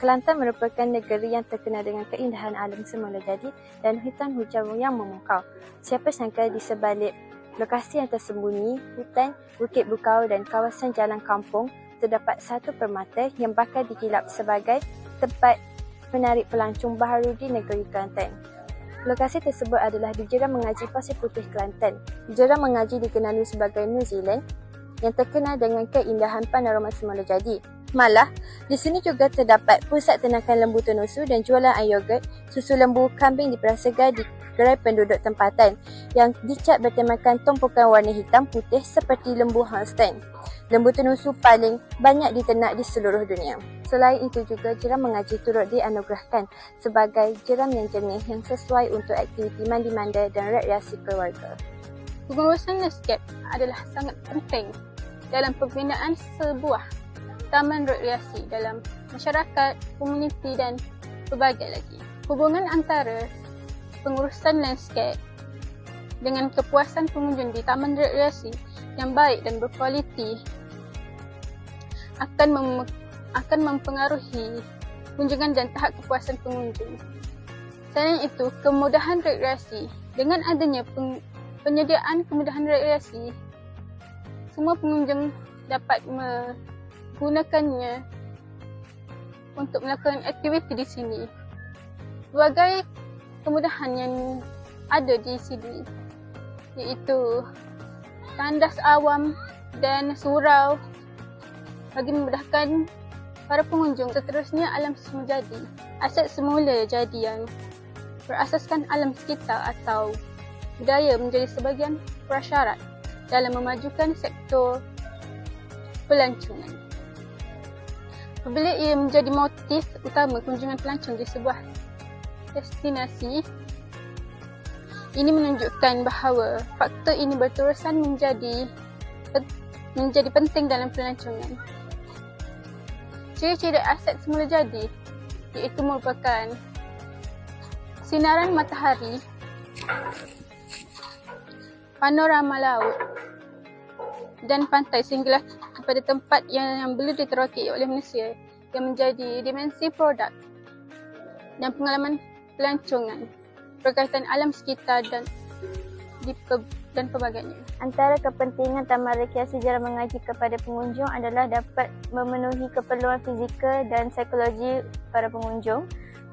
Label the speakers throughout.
Speaker 1: Kelantan merupakan negeri yang terkenal dengan keindahan alam semula jadi dan hutan hujau yang memukau. Siapa sangka di sebalik lokasi yang tersembunyi, hutan, bukit bukau dan kawasan jalan kampung, terdapat satu permata yang bakal dikilap sebagai tempat menarik pelancong baharu di negeri Kelantan. Lokasi tersebut adalah di Jurang Mengaji Pasir Putih, Kelantan. Jurang Mengaji dikenali sebagai New Zealand yang terkenal dengan keindahan panorama semula jadi. Malah, di sini juga terdapat pusat ternakan lembu tenusu dan jualan air yogurt, susu lembu, kambing diperasaikan di gerai penduduk tempatan yang dicat bertemakan tumpukan warna hitam putih seperti lembu Holstein. Lembu tenusu paling banyak diternak di seluruh dunia. Selain itu juga, Jurang Mengaji turut dianugerahkan sebagai jurang yang jernih yang sesuai untuk aktiviti mandi-manda dan rekreasi keluarga.
Speaker 2: Pengurusan landscape adalah sangat penting dalam pembinaan sebuah taman rekreasi dalam masyarakat, komuniti dan pelbagai lagi. Hubungan antara pengurusan landscape dengan kepuasan pengunjung di taman rekreasi yang baik dan berkualiti akan mempengaruhi kunjungan dan tahap kepuasan pengunjung. Selain itu, kemudahan rekreasi. Dengan adanya penyediaan kemudahan rekreasi, semua pengunjung dapat menggunakannya untuk melakukan aktiviti di sini. Berbagai kemudahan yang ada di sini iaitu tandas awam dan surau bagi memudahkan para pengunjung. Seterusnya, alam semula jadi. Aset semula jadi yang berasaskan alam sekitar atau budaya menjadi sebahagian prasyarat dalam memajukan sektor pelancongan. Apabila ia menjadi motif utama kunjungan pelancong di sebuah destinasi, ini menunjukkan bahawa faktor ini berterusan menjadi penting dalam pelancongan. Ciri-ciri aset semula jadi iaitu merupakan sinaran matahari, panorama laut dan pantai sehinggalah kepada tempat yang belum diteroki oleh manusia yang menjadi dimensi produk dan pengalaman pelancongan berkaitan alam sekitar dan pelbagainya.
Speaker 1: Antara kepentingan taman rekreasi Jurang Mengaji kepada pengunjung adalah dapat memenuhi keperluan fizikal dan psikologi para pengunjung.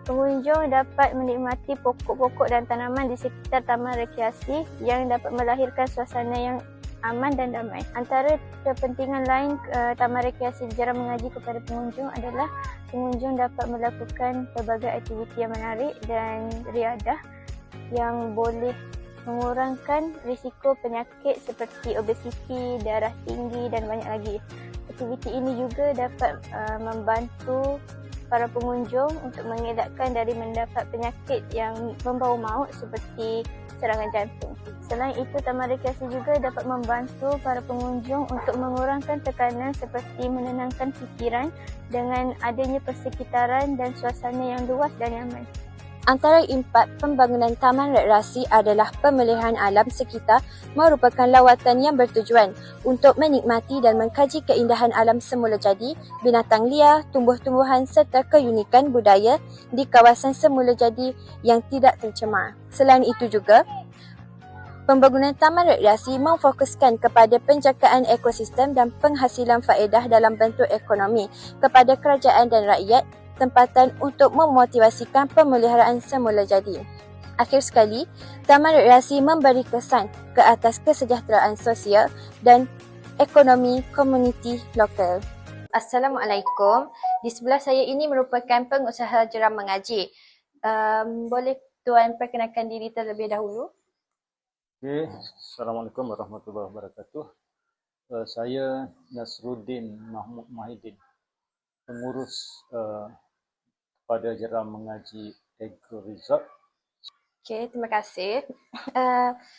Speaker 1: Pengunjung dapat menikmati pokok-pokok dan tanaman di sekitar taman rekreasi yang dapat melahirkan suasana yang aman dan damai. Antara kepentingan lain taman rekreasi Jurang Mengaji kepada pengunjung adalah pengunjung dapat melakukan pelbagai aktiviti yang menarik dan riadah yang boleh mengurangkan risiko penyakit seperti obesiti, darah tinggi dan banyak lagi. Aktiviti ini juga dapat membantu para pengunjung untuk mengelakkan dari mendapat penyakit yang membawa maut seperti serangan jantung. Selain itu, taman rekreasi juga dapat membantu para pengunjung untuk mengurangkan tekanan seperti menenangkan fikiran dengan adanya persekitaran dan suasana yang luas dan nyaman. Antara impak pembangunan taman rekreasi adalah pemeliharaan alam sekitar merupakan lawatan yang bertujuan untuk menikmati dan mengkaji keindahan alam semula jadi, binatang liar, tumbuh-tumbuhan serta keunikan budaya di kawasan semula jadi yang tidak tercemar. Selain itu juga, pembangunan taman rekreasi memfokuskan kepada penjagaan ekosistem dan penghasilan faedah dalam bentuk ekonomi kepada kerajaan dan rakyat tempatan untuk memotivasikan pemeliharaan semula jadi. Akhir sekali, taman rekreasi memberi kesan ke atas kesejahteraan sosial dan ekonomi komuniti lokal. Assalamualaikum. Di sebelah saya ini merupakan pengusaha Jurang Mengaji. Boleh Tuan perkenalkan diri terlebih dahulu?
Speaker 3: Okay. Assalamualaikum warahmatullahi wabarakatuh. Saya Nasruddin Mahmud Mahidin, pengurus pada Jurang Mengaji Agro Resort.
Speaker 1: Okey, terima kasih.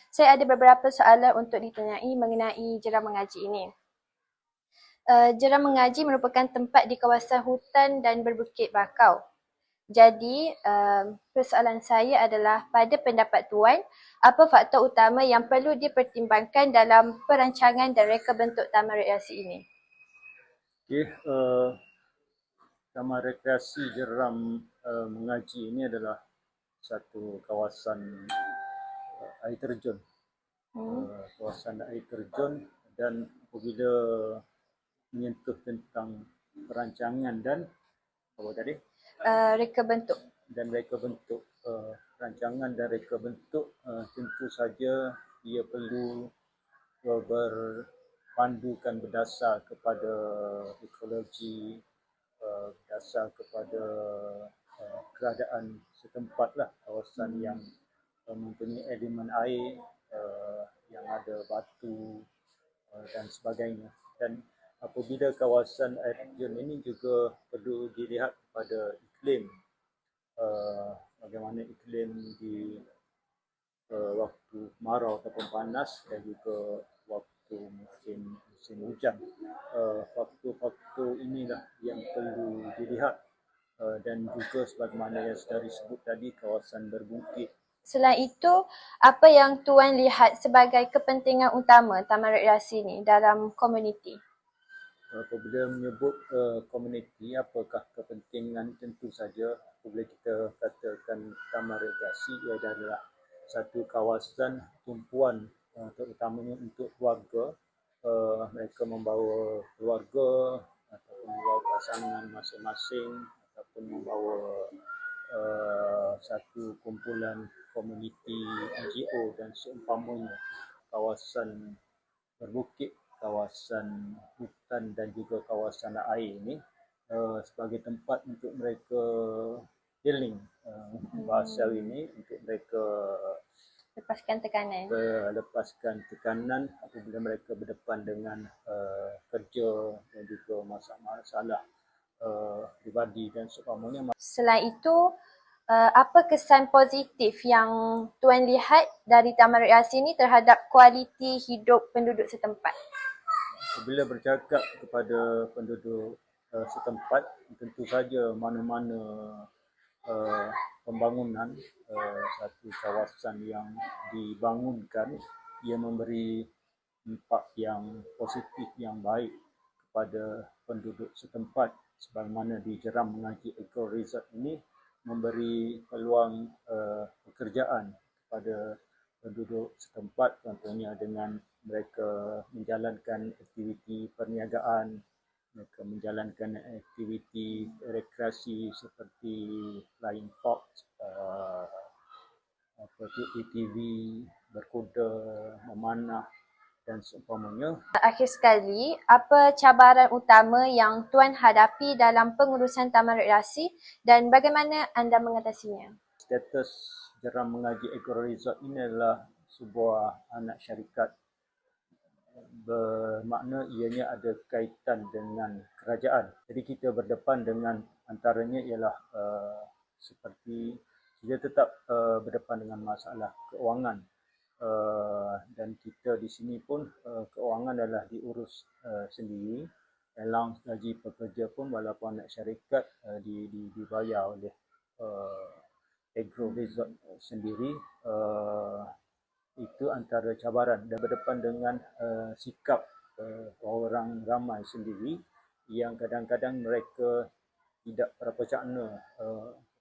Speaker 1: Saya ada beberapa soalan untuk ditanyai mengenai Jurang Mengaji ini. Jurang Mengaji merupakan tempat di kawasan hutan dan berbukit bakau. Jadi, persoalan saya adalah, pada pendapat Tuan, apa faktor utama yang perlu dipertimbangkan dalam perancangan dan reka bentuk taman rekreasi ini?
Speaker 3: Okay. Taman Rekreasi Jeram Mengaji ini adalah satu kawasan air terjun. Kawasan air terjun, dan apabila menyentuh tentang perancangan dan apa tadi?
Speaker 4: Reka bentuk.
Speaker 3: Dan reka bentuk. Rancangan dan reka bentuk tentu saja ia perlu berpandukan berdasar kepada ekologi, berdasar kepada keadaan setempat lah, kawasan yang mempunyai elemen air, yang ada batu dan sebagainya. Dan apabila kawasan air terjun ini juga perlu dilihat pada iklim, bagaimana iklim di waktu kemarau ataupun panas, dan juga waktu musim hujan. Faktor-faktor inilah yang perlu dilihat, dan juga sebagaimana yang sudah disebut tadi, kawasan berbukit.
Speaker 4: Selain itu, apa yang Tuan lihat sebagai kepentingan utama taman rekreasi ini dalam komuniti?
Speaker 3: Apabila menyebut komuniti, apakah kepentingan, tentu saja apabila kita katakan taman rekreasi, ia adalah satu kawasan tumpuan terutamanya untuk keluarga. Mereka membawa keluarga ataupun membawa pasangan masing-masing, ataupun membawa satu kumpulan komuniti NGO dan seumpamanya. Kawasan berbukit, kawasan hutan dan juga kawasan air ini sebagai tempat untuk mereka healing, bahasa ini, untuk mereka
Speaker 4: Lepaskan tekanan.
Speaker 3: lepaskan tekanan apabila mereka berdepan dengan kerja dan juga masalah pribadi dan seumpamanya.
Speaker 4: Selain itu, apa kesan positif yang Tuan lihat dari taman rekreasi ini terhadap kualiti hidup penduduk setempat?
Speaker 3: Apabila bercakap kepada penduduk setempat, tentu saja mana-mana pembangunan satu kawasan yang dibangunkan, ia memberi impak yang positif, yang baik kepada penduduk setempat. Sebagaimana di Jeram Mengaji Eco Resort ini memberi peluang pekerjaan kepada penduduk setempat, contohnya dengan mereka menjalankan aktiviti perniagaan, mereka menjalankan aktiviti rekreasi seperti flying fox, ATV, berkuda, memanah dan seumpamanya.
Speaker 4: Akhir sekali, apa cabaran utama yang Tuan hadapi dalam pengurusan taman rekreasi dan bagaimana anda mengatasinya?
Speaker 3: Status Jeram Mengaji Eco Resort ini adalah sebuah anak syarikat, bermakna ianya ada kaitan dengan kerajaan. Jadi kita berdepan dengan, antaranya ialah seperti kita tetap berdepan dengan masalah keuangan, dan kita di sini pun keuangan adalah diurus sendiri. Allowance gaji pekerja pun walaupun anak syarikat dibayar oleh Agro Resort sendiri. Itu antara cabaran, dan berdepan dengan sikap orang ramai sendiri yang kadang-kadang mereka tidak berapa cakna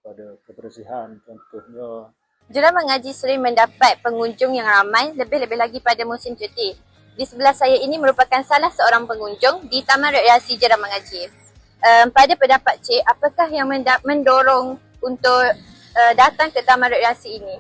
Speaker 3: pada kebersihan, contohnya.
Speaker 4: Jeram Mengaji sering mendapat pengunjung yang ramai, lebih-lebih lagi pada musim cuti. Di sebelah saya ini merupakan salah seorang pengunjung di Taman Rekreasi Jeram Mengaji. Pada pendapat Cik, apakah yang mendorong untuk datang ke Taman Rekreasi ini?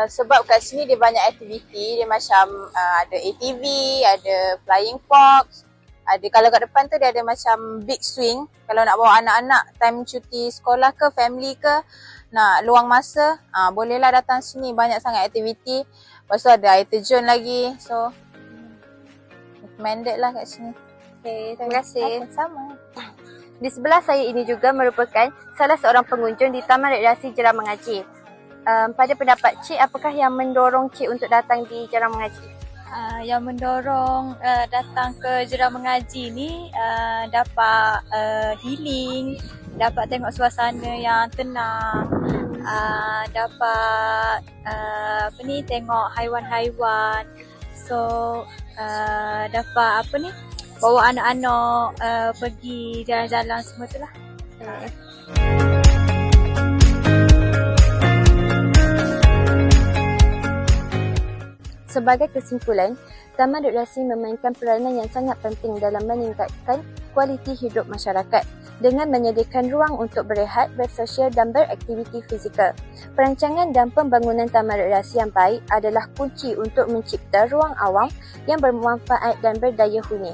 Speaker 2: Sebab kat sini dia banyak aktiviti, dia macam ada ATV, ada flying fox, ada, kalau kat depan tu dia ada macam big swing. Kalau nak bawa anak-anak time cuti sekolah ke family ke, nak luang masa, bolehlah datang sini, banyak sangat aktiviti. Lepas tu ada air terjun lagi, so recommended lah kat sini.
Speaker 4: Okay, terima kasih.
Speaker 2: Sama.
Speaker 4: Di sebelah saya ini juga merupakan salah seorang pengunjung di Taman Rekreasi Jeram Mengaji. Pada pendapat Cik, apakah yang mendorong Cik untuk datang di Jeram Mengaji?
Speaker 5: Yang mendorong datang ke Jeram Mengaji ni dapat healing, dapat tengok suasana yang tenang, dapat tengok haiwan-haiwan. So dapat bawa anak-anak pergi jalan-jalan semua tu lah.
Speaker 4: Sebagai kesimpulan, Taman Rekreasi memainkan peranan yang sangat penting dalam meningkatkan kualiti hidup masyarakat dengan menyediakan ruang untuk berehat, bersosial dan beraktiviti fizikal. Perancangan dan pembangunan taman rekreasi yang baik adalah kunci untuk mencipta ruang awam yang bermanfaat dan berdaya huni.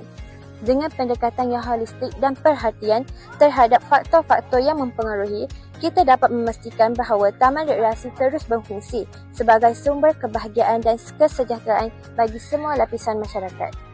Speaker 4: Dengan pendekatan yang holistik dan perhatian terhadap faktor-faktor yang mempengaruhi, kita dapat memastikan bahawa taman rekreasi terus berfungsi sebagai sumber kebahagiaan dan kesejahteraan bagi semua lapisan masyarakat.